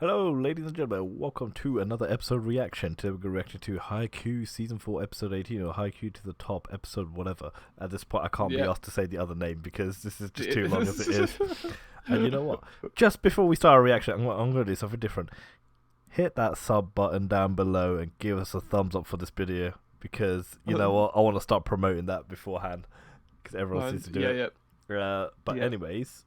Hello, ladies and gentlemen. Welcome to another episode reaction. Today we're going to react to Haikyuu Season 4, Episode 18, or Haikyuu to the Top, Episode whatever. At this point, I can't be asked to say the other name because this is just too long as it is. And you know what? Just before we start our reaction, I'm going to do something different. Hit that sub button down below and give us a thumbs up for this video because, you know what? I want to start promoting that beforehand because everyone seems to do it. Anyways,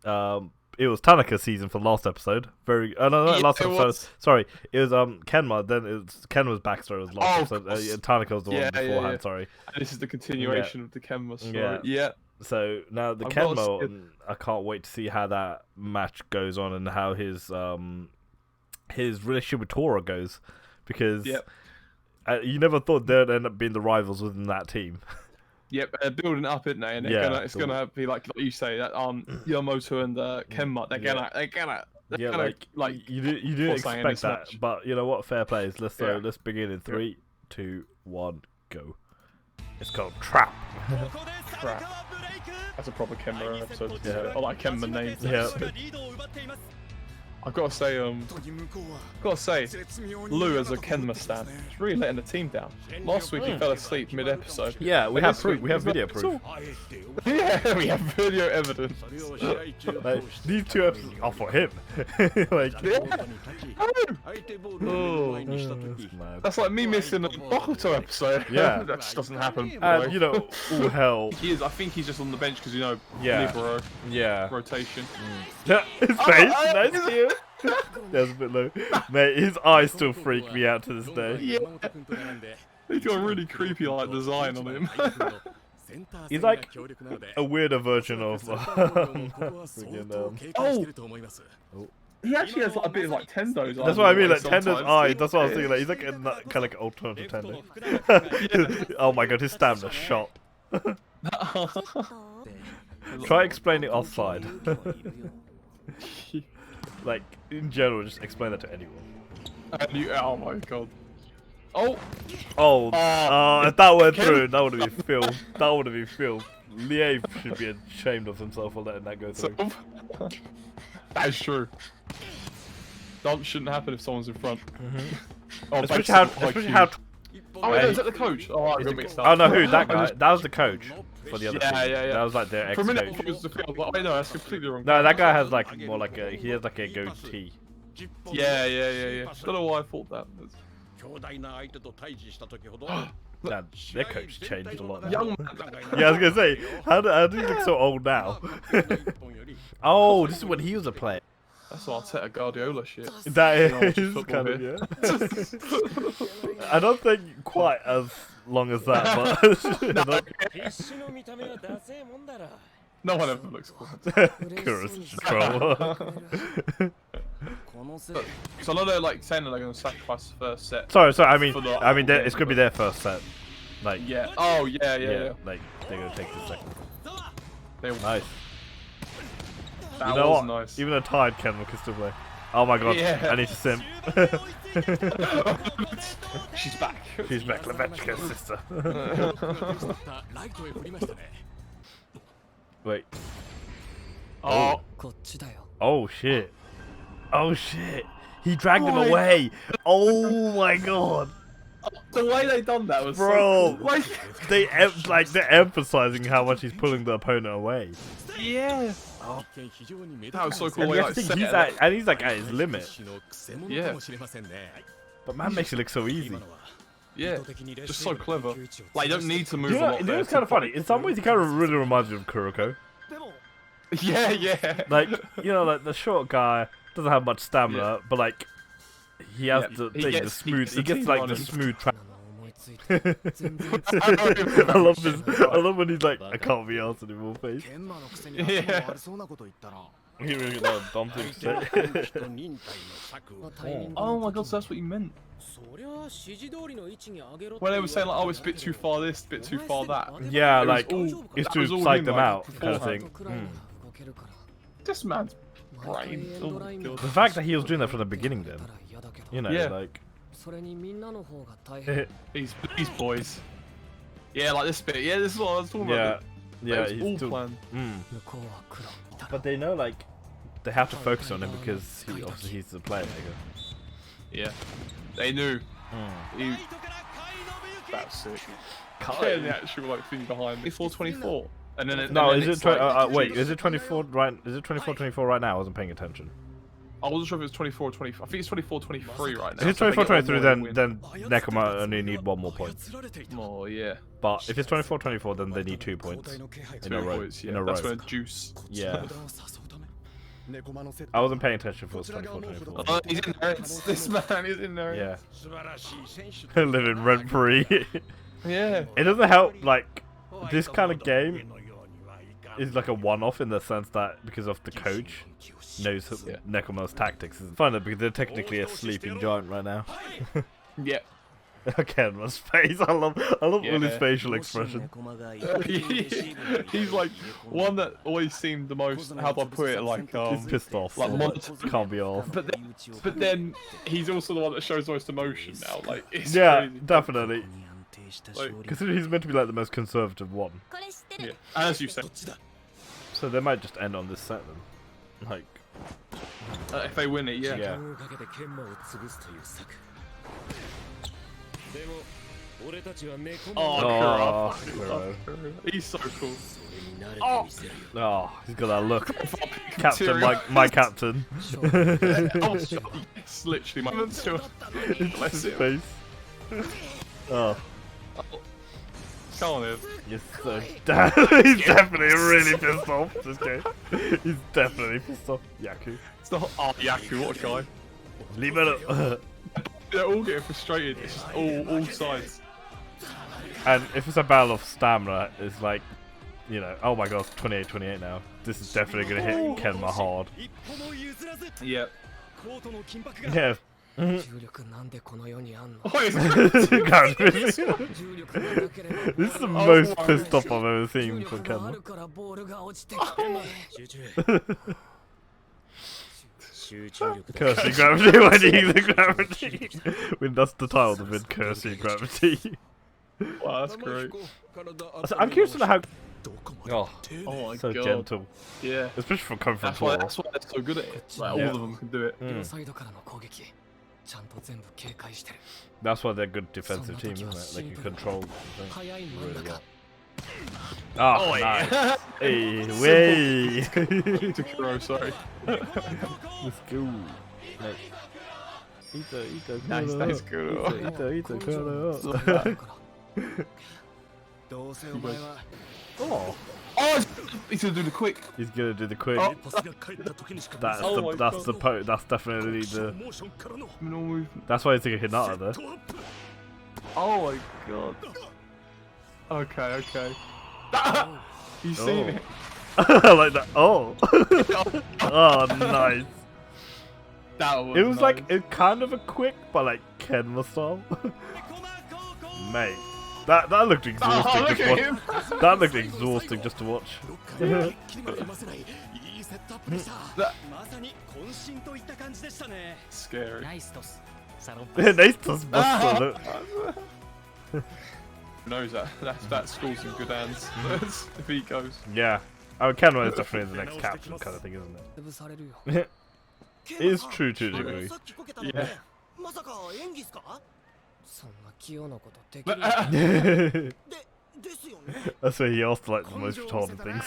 it was Tanaka's season for the last episode. Last episode. Sorry, it was Kenma. Then it was Kenma's backstory was last episode. Tanaka was the one beforehand. Sorry. And this is the continuation of the Kenma story. So now the Kenma, I can't wait to see how that match goes on and how his relationship with Tora goes, because you never thought they'd end up being the rivals within that team. Yep, they're building it up, isn't they? And it's gonna be like you say that Yamamoto and Kenma, they're gonna you didn't expect that, but you know what? Fair play. Let's begin in 3, 2, 1, go. It's called Trap. Trap. That's a proper Kenma episode. Yeah, I like Kenma names. Yeah. I've got to say, Lou as a Kenma stan, he's really letting the team down. Last week he fell asleep mid-episode. Yeah, we have proof. We have video proof. Yeah, we have video evidence. These 2 episodes are for him. That's like me missing a Bokuto episode. Yeah, that just doesn't happen. And you know, all hell. I think he's just on the bench because libero. Rotation. His face, nice to you. That's a bit low. Mate, his eyes still freak me out to this day. Yeah. He's got a really creepy design on him. He's like a weirder version of he actually has like a bit of Tendo's. That's what I mean, like Tendo's eyes. That's what I was thinking. Like he's like kind of like an alternative Tendo. Oh my god, his stamina shot. Try explaining offside. Like in general, just explain that to anyone. Oh my god. If that went through, that would have been filmed. That would have been filmed. Lie should be ashamed of himself for letting that go through. That is true. That shouldn't happen if someone's in front. Especially how. Oh, wait, is that the coach? Oh, I got mixed up. Oh no, who? That guy? That was the coach for the other team. Yeah. That was like their ex-coach. For a minute, I thought it was the field. Wait, no, that's completely wrong. No, that guy has like more like a. He has like a goatee. Yeah. Don't know why I thought that. Nah, their coach changed a lot now. Young man. Yeah, I was gonna say, how do you look so old now? Oh, this is when he was a player. That's Arteta Guardiola shit. That is kind of, yeah. I don't think quite as long as that, but no one ever looks cool. Because I know they're saying that they're going to sacrifice the first set. Sorry. I mean, it's gonna be their first set. Like, yeah. Oh yeah. Like they're gonna take the second. Nice. That you know was what? Nice. Even a tired Kenma can still play. Oh my god, I need to simp. She's back. She's back, Levechka's sister. Wait. Oh shit. Oh shit. He dragged him away. Oh my god. The way they done that was they're emphasizing how much he's pulling the opponent away. Yeah. That was so cool. And he's like at his limit. Yeah. But man makes it look so easy. Yeah. Just so clever. Like you don't need to move a lot. You know, it's kind of funny. In some ways, he kind of really reminds me of Kuroko. Yeah. Like, you know, like the short guy doesn't have much stamina, but like he has the smooth. He gets like the smooth track. I love when he's like, I can't be asked anymore, face. Yeah. He really got that dumb thing to say. Oh my god, so that's what you meant. When they were saying like, oh, it's a bit too far this, a bit too far that. Yeah, like it's to psych them out, kind of thing. This man's brain. The fact that he was doing that from the beginning, then, you know, like. These boys. Yeah, like this bit. Yeah, this is what I was talking about. Yeah, he's all planned. But they know, like, they have to focus on him because obviously he's the playmaker. Yeah, they knew. Mm. That's sick. Getting the actual like thing behind me. 24, and then no, and then is it wait? Is it 24 right? Is it 24-24 right now? I wasn't paying attention. I wasn't sure if it was 24 or 24. I think it's 24-23 right now. If it's 24-23, then Nekoma only need 1 more point. Oh yeah. But if it's 24-24, then they need 2 points in a row. Points, yeah. In a row. That's when juice. Yeah. I wasn't paying attention for 24-24. Oh, he's in there. This man is in there. Yeah. Living rent free. Yeah. It doesn't help. Like this kind of game is like a one-off in the sense that because of the coach knows Nekoma's tactics. It's fun because they're technically a sleeping giant right now. Yeah. Kenma's face. I love all his facial expression. He's like one that always seemed the most. How do I put it? Like he's pissed off. Like can't be off. But then he's also the one that shows the most emotion now. Like it's yeah, crazy. Definitely. Like, considering he's meant to be like the most conservative one. Yeah, as you said. So they might just end on this set then. Like, if they win it, yeah. Yeah. Oh, Kuro. He's so cool. Oh, he's got that look. Captain, my captain. It's literally my Bless his face. Oh. Come on, Ed. Yes, sir. He's definitely really pissed off. This guy. He's definitely pissed off. Haikyuu. It's not. Oh, Haikyuu, what a guy. Leave it up. They're all getting frustrated. It's just all sides. And if it's a battle of stamina, it's like, you know, oh my god, 28-28 now. This is definitely gonna hit Kenma hard. Yeah. Yeah. What is this is the most pissed off I've ever seen for Kenma. Cursing gravity, when you use the gravity. When that's the title of the vid, Cursing Gravity. Wow, that's great. So I'm curious to know how. Oh my so god. gentle. Yeah. Especially from coming from That's why they're so good at it. Like, all of them can do it. That's why they're a good defensive team, isn't it? They can control really well. Oh, nice. Yeah. Hey, way! To Kuro, sorry. Let's go. Nice, Kuro. Oh. Oh, he's gonna do the quick. He's gonna do the quick. Oh. That's definitely the. That's why he's like a Hinata there. Oh my god. Okay. You seen it? Like that. Oh. Oh, nice. That was It was nice. like kind of a quick, but like Kenma style. Mate. That looked exhausting. Look at him. That looked exhausting just to watch. Scary. Nice toss, buster. Who knows that? That school's in good hands. If he goes. Yeah. Oh, Kenma is definitely the next captain kind of thing, isn't it? It is true to a degree. Yeah. That's why he asked like the most retarded things.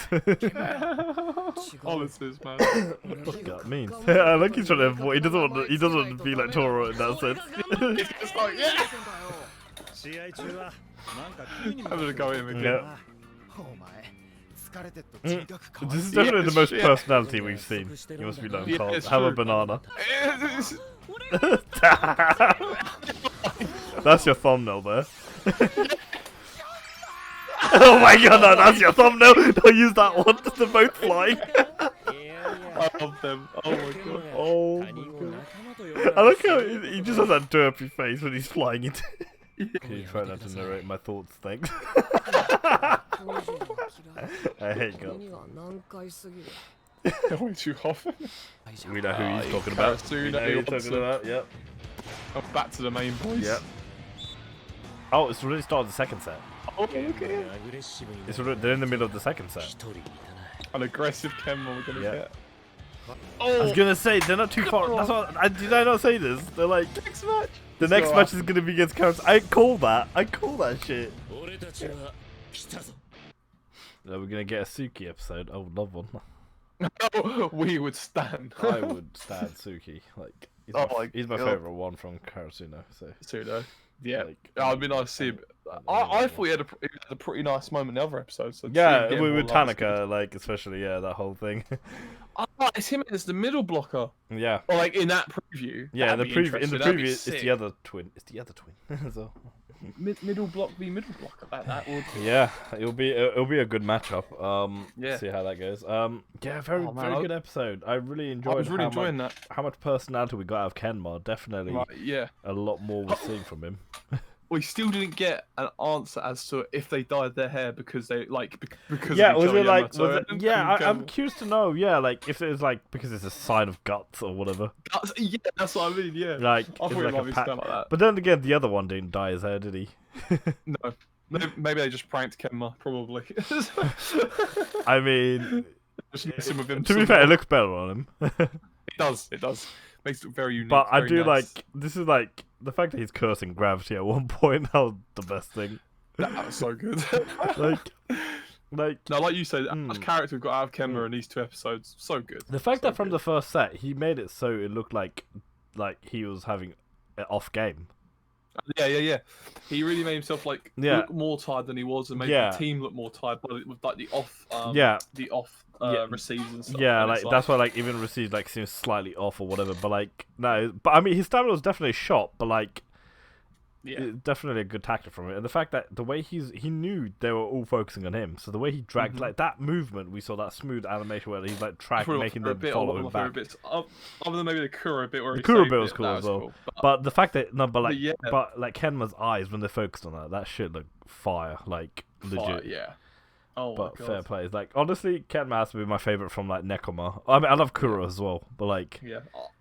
Honestly, man. What that means? I like he's trying to avoid. He doesn't want to be like Toro in that sense. It's just like, yeah. I'm gonna go in again. Yeah. This is definitely the most personality we've seen. You must be known, Carl. Have a banana. That's your thumbnail there. Oh my god, no, that's your thumbnail! Don't use that one, they're both flying. I love them. Oh my god. Oh my god. I like how he just has that derpy face when he's flying into Can you try not to narrate my thoughts, thanks? I hate God. Way too often. We know who he's talking about. We know who he's talking about, yep. Oh, back to the main boys. Yep. Oh, it's already started the second set. Oh, look at him. They're in the middle of the second set. An aggressive Kenma we're gonna get. I was gonna say they're not too far. That's what, did I not say this? They're like Next match. the next match is gonna be against Karasuno. I call that shit. We're gonna get a Suki episode. I would love one. We would stand. I would stand Suki. Like he's my favorite one from Karasuno. So Tsuno. Yeah, like, I'd be nice to see him. I thought he had a pretty nice moment in the other episode. So yeah, with Tanaka, like especially that whole thing. It's him as the middle blocker. Yeah. Or like in that preview. Yeah, in the preview, it's the other twin. It's the other twin. So. Middle block v middle block. That would. Yeah, it'll be a good matchup. Yeah. See how that goes. Yeah, very good episode. I really enjoyed. I was really enjoying that. How much personality we got out of Kenma. Definitely. Right, yeah. A lot more we're seeing from him. We still didn't get an answer as to if they dyed their hair because they because. Yeah, was it like? I'm curious to know. Yeah, like if it was like because it's a sign of guts or whatever. Guts, yeah, that's what I mean. Yeah. Like I thought it might be something like that. But then again, the other one didn't dye his hair, did he? No. Maybe they just pranked Kenma, probably. I mean, just messing with him. To be fair, it looks better on him. It does. Makes it very unique. But I do nice. like this is like the fact that he's cursing gravity at one point. That was the best thing. That was so good. like no, like you said, much character we've got out of Kenma in these 2 episodes, so good. The fact that from the first set he made it so it looked like he was having an off game. Yeah. He really made himself look more tired than he was, and made the team look more tired with like the off. Receives and stuff. Yeah, like that's why even receives seems slightly off or whatever. But but I mean his stamina was definitely shot, but definitely a good tactic from it. And the fact that the way he knew they were all focusing on him, so the way he dragged that movement, we saw that smooth animation where he's making them follow him back. Other than maybe the Kuro bit where the Kuro bit was cool as well. Cool. But the fact that Kenma's eyes when they're focused on that shit looked fire, legit. Yeah. Oh but my God. Fair play. Honestly, Kenma has to be my favorite from Nekoma. I mean, I love Kuro as well, but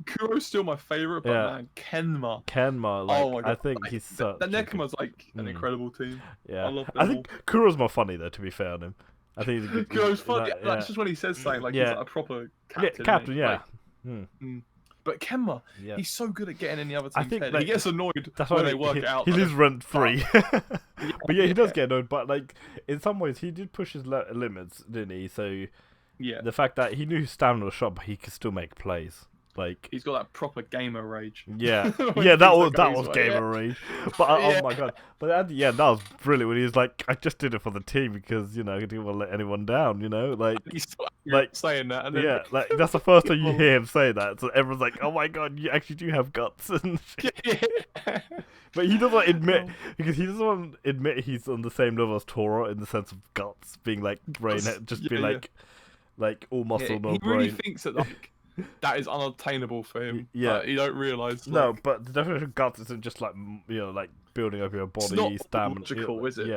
Kuro's still my favorite, but man, Kenma, oh my God. I think he's such. That Nekoma's an incredible team. Yeah, I love them I think Kuro's more funny though. To be fair on him, I think he's a good. Kuro's funny. That's just when he says something he's a proper captain. Yeah, captain. Yeah. But Kenma, he's so good at getting in the other team's head. He gets annoyed when they work it out. He lives rent free. But he does get annoyed. But in some ways, he did push his limits, didn't he? So the fact that he knew his stamina was shot, but he could still make plays. He's got that proper gamer rage. Yeah, that was gamer rage. But oh my God, but that was brilliant when he was like, "I just did it for the team because I didn't want to let anyone down." He's saying that. And then... that's the first time you hear him say that. So everyone's like, "Oh my God, you actually do have guts." And but he doesn't admit because he doesn't want to admit he's on the same level as Toro in the sense of guts, being brain, being all muscle, no brain. He really thinks that that is unattainable for him. Yeah, you don't realise. No, but the definition of guts isn't just building up your body, it's stamina. Not logical, is it?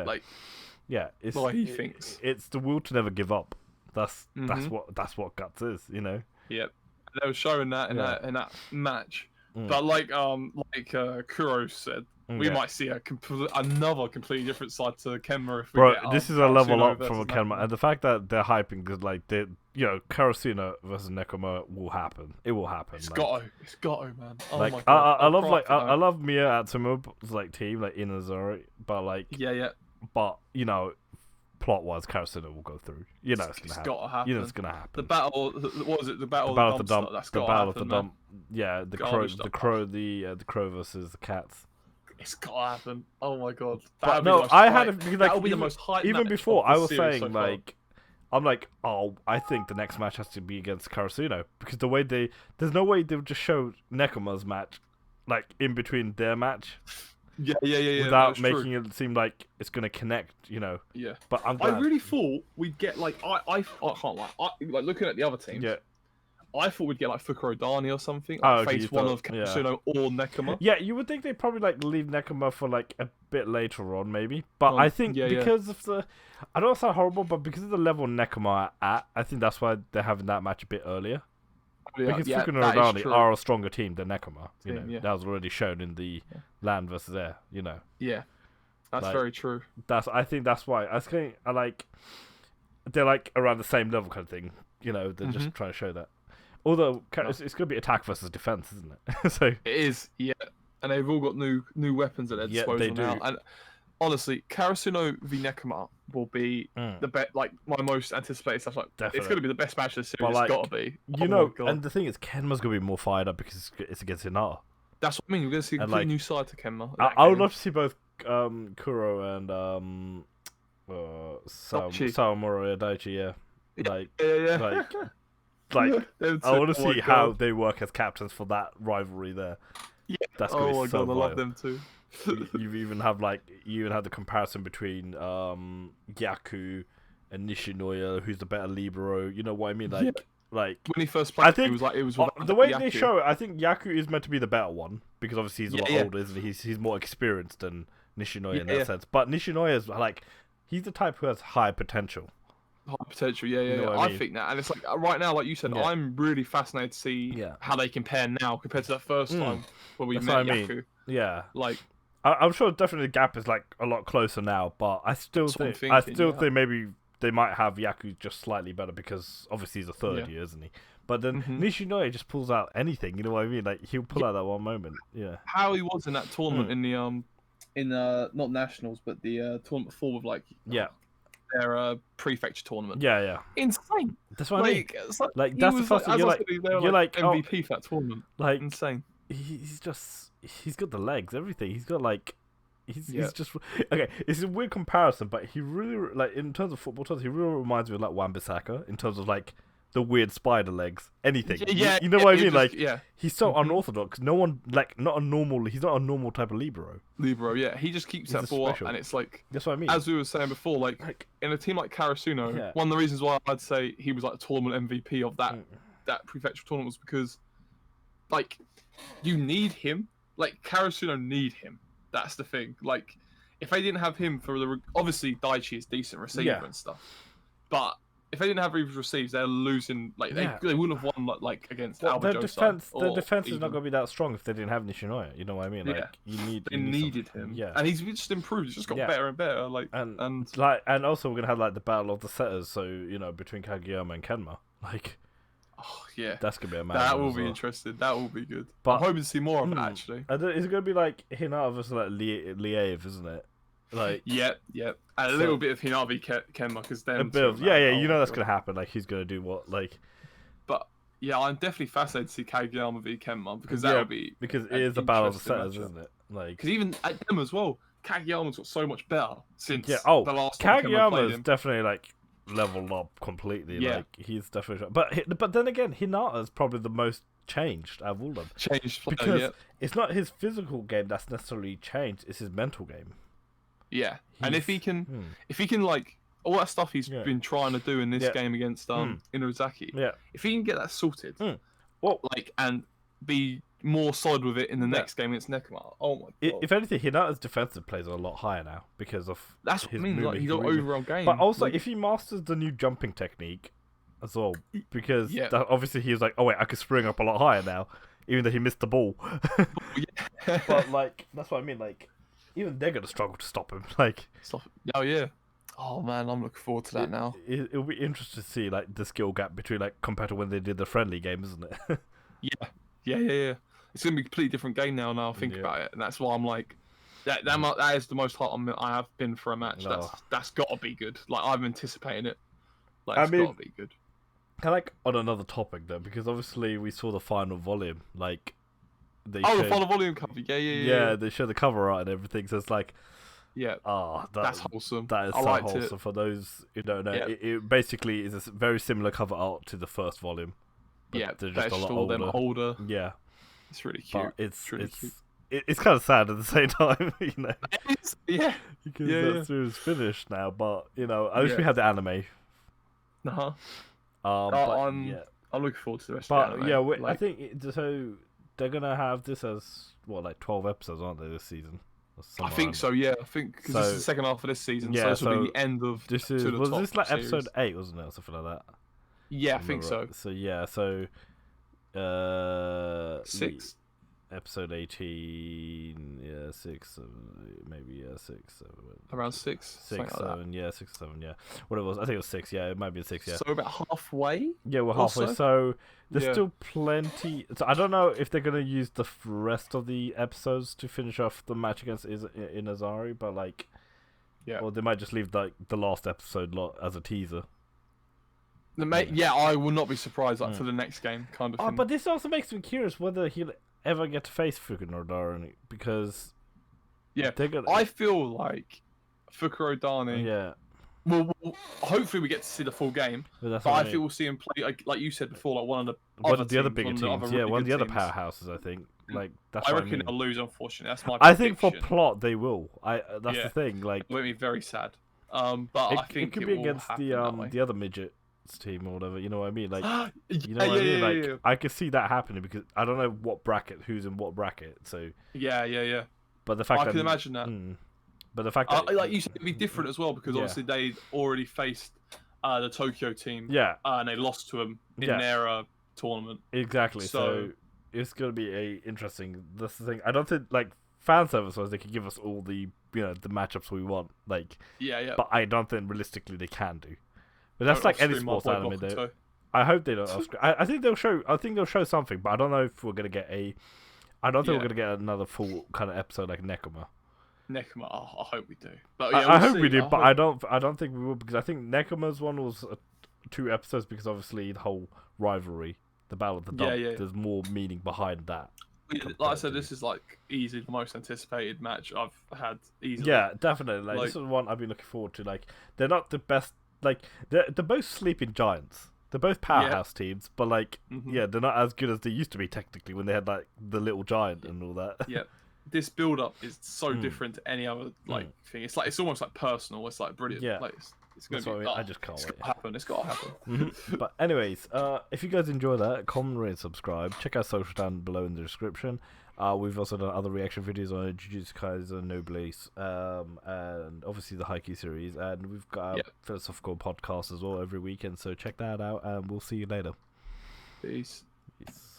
It's the way he thinks. It's the will to never give up. That's what guts is. Yep. They were showing that in that match. But Kuro said, we might see another completely different side to Kenma if we get this is a level up from Kenma, and the fact that they're hyping because Karasuno versus Nekoma will happen. It will happen. It's got to, man. Oh my God. I love Miya Atsumo's team Inazori, but but plot-wise, Karasuno will go through. It's got to happen. It's gonna happen. The battle, what was it? The battle of the dump. That's got to happen. The dump. Yeah, the crow versus the cats. It's got to happen. Oh my God. That'll be the most hype. Even before, I was saying I think the next match has to be against Karasuno because the way there's no way they'll just show Nekoma's match in between their match. Yeah. Without making it seem like it's gonna connect, Yeah. But I really thought we'd get I can't lie. Looking at the other teams. Yeah. I thought we'd get Fukurodani or something. Face one of Karasuno or Nekoma. Yeah, you would think they'd probably leave Nekoma for a bit later on, maybe. But I think because of the, I don't sound horrible, but because of the level Nekoma are at, I think that's why they're having that match a bit earlier. Because Fukurodani are a stronger team than Nekoma. That was already shown in the land versus air. Yeah, that's very true. I think that's why they're around the same level kind of thing. They're just trying to show that. Although it's going to be attack versus defense, isn't it? So it is, yeah. And they've all got new weapons at their disposal now. And honestly, Karasuno v Nekoma will be the best, like my most anticipated stuff. Like, it's going to be the best match of the series. It's got to be. You know, and the thing is, Kenma's going to be more fired up because it's against Hinata. That's what I mean. We're going to see a completely new side to Kenma. I would love to see both Kuro and Sawamura Daichi. Yeah, like I want to see how they work as captains for that rivalry there. Yeah. That's gonna be so God, I love them too. you even have the comparison between Haikyuu and Nishinoya, who's the better libero. You know what I mean? Like when he first played, I think it was the way they show it. I think Haikyuu is meant to be the better one because obviously he's a lot older, isn't he? He's more experienced than Nishinoya in that sense. But Nishinoya is like he's the type who has high potential. High potential, I think that, and it's like right now, like you said, I'm really fascinated to see how they compare now compared to that first time when we met Haikyuu. Yeah, like I'm sure definitely the gap is like a lot closer now, but I still think maybe they might have Haikyuu just slightly better because obviously he's a third year, isn't he? But then Nishinoya just pulls out anything, you know what I mean? Like he'll pull out that one moment. Yeah. How he was in that tournament in the not nationals but the tournament before with like their prefecture tournament. Yeah. Insane. That's what I mean. Like that's the first thing you're like MVP for that tournament. Like insane. He's got the legs, everything. He's got like he's just okay. It's a weird comparison, but he really like in terms of football terms, he really reminds me of like Wan-Bissaka in terms of like the weird spider legs. Anything. You know what I mean? Like he's so unorthodox. No one like not a normal. He's not a normal type of libero. He just keeps that ball up, and it's like that's what I mean. As we were saying before, like in a team like Karasuno, one of the reasons why I'd say he was like the tournament MVP of that prefecture tournament was because like you need him. Like Karasuno need him. That's the thing. Like if they didn't have him for the obviously Daichi is decent receiver and stuff, but if they didn't have his receives, they're losing. Like they wouldn't have won like against Alba defense. The defense is not going to be that strong if they didn't have Nishinoya. You know what I mean? Like they needed him. Yeah, and he's just improved. He's just got better and better. Like and also we're gonna have like the battle of the setters. So you know between Kageyama and Kenma. Like that's gonna be a match. That will be interesting. That will be good. But I'm hoping to see more of it actually. Is it gonna be like Hinata versus like Liev, isn't it? Like and a little bit of Hinata v Kenma because then a bit of you know that's gonna happen. Like he's gonna do what like. But I'm definitely fascinated to see Kageyama v Kenma because that would be because it is a battle of the setters, isn't it? Like because even at them as well, Kageyama's got so much better since the last time Kageyama's definitely like leveled up completely. Like he's definitely but then again Hinata's probably the most changed out of all of them. Because it's not his physical game that's necessarily changed, it's his mental game. And if he can like all that stuff he's been trying to do in this game against Inuzaki, if he can get that sorted, and be more solid with it in the next game against Nekoma, oh my god! If anything, Hinata's defensive plays are a lot higher now because of that's what I mean. Like he got overall game, but also if he masters the new jumping technique as well, because obviously he was like, oh wait, I can spring up a lot higher now, even though he missed the ball. But like that's what I mean, like. Even they're gonna struggle to stop him. Like, oh man, I'm looking forward to that now. It'll be interesting to see like the skill gap between like compared to when they did the friendly game, isn't it? Yeah. It's gonna be a completely different game now. Now I think about it, and that's why I'm like, that is the most hot I have been for a match. That's gotta be good. Like I'm anticipating it. Like it's gotta be good. Kind of like on another topic though, because obviously we saw the final volume, like. The final volume cover, yeah. They show the cover art and everything, so it's like, that's wholesome. That is so wholesome. For those who don't know, it basically is a very similar cover art to the first volume. But they're just a lot older. Yeah, it's really cute. But it's kind of sad at the same time, you know. Because that series is finished now, but you know, I wish we had the anime. I'm looking forward to the rest of the anime. I think so. They're gonna have this as like 12 episodes, aren't they, this season? I think so. Yeah, I think because this is the second half of this season, so this will be the end of. Was this like episode 8, wasn't it, or something like that? Yeah, I think so. So 6. episode 18, yeah, 6, maybe, yeah, 6, 7. Around 6? 6, 7, yeah, 6 or 7, yeah. What it was, I think it was 6, yeah, it might be 6, yeah. So about halfway? Yeah, we're halfway, so there's still plenty. So I don't know if they're going to use the rest of the episodes to finish off the match against Inazari, but like, or they might just leave like the last episode as a teaser. I will not be surprised for the next game, kind of thing. But this also makes me curious whether he'll ever get to face Fukurodani, because I feel like Fukurodani. Yeah. Well, hopefully we get to see the full game. But I feel we'll see him play like you said before, like one of the other bigger teams. One of the other powerhouses, I think. Like that's. I reckon they'll lose. Unfortunately, that's my. I think for plot they will. That's the thing. Like, it would be very sad. But I think it could be against the other midgets team or whatever. You know what I mean? Like, you know what I mean? Like, I could see that happening because I don't know who's in what bracket. So yeah. But the fact I can imagine that. But the fact that, like you said, it'd be different as well because obviously they already faced the Tokyo team. Yeah. And they lost to them in their tournament. Exactly. So it's gonna be interesting. That's the thing. I don't think like fan service wise they could give us all the the matchups we want. Like But I don't think realistically they can do. But that's like any sports anime though. I hope they don't. I think they'll show. I think they'll show something. But I don't know if we're gonna get a. I don't think we're gonna get another full kind of episode like Nekoma. I hope we do. But I hope we do, but I don't think we will because I think Nekoma's one was 2 episodes because obviously the whole rivalry, the Battle of the Dump, there's more meaning behind that. Like I said, this is like easily the most anticipated match I've had. Easily. Yeah, definitely. Like this is one I've been looking forward to. Like they're not the best. Like they're both sleeping giants. They're both powerhouse teams, but like they're not as good as they used to be technically when they had like the little giant and all that. Yeah. This build-up is so different to any other thing. It's almost like personal. It's like brilliant. Yeah, it's gonna be. I just can't wait. It's gotta happen. But anyways, if you guys enjoy that, comment, rate, and subscribe. Check our social down below in the description. We've also done other reaction videos on Jujutsu Kaisen, Noblesse, and obviously the Haikyuu series, and we've got a philosophical podcast as well every weekend. So check that out, and we'll see you later. Peace. Peace.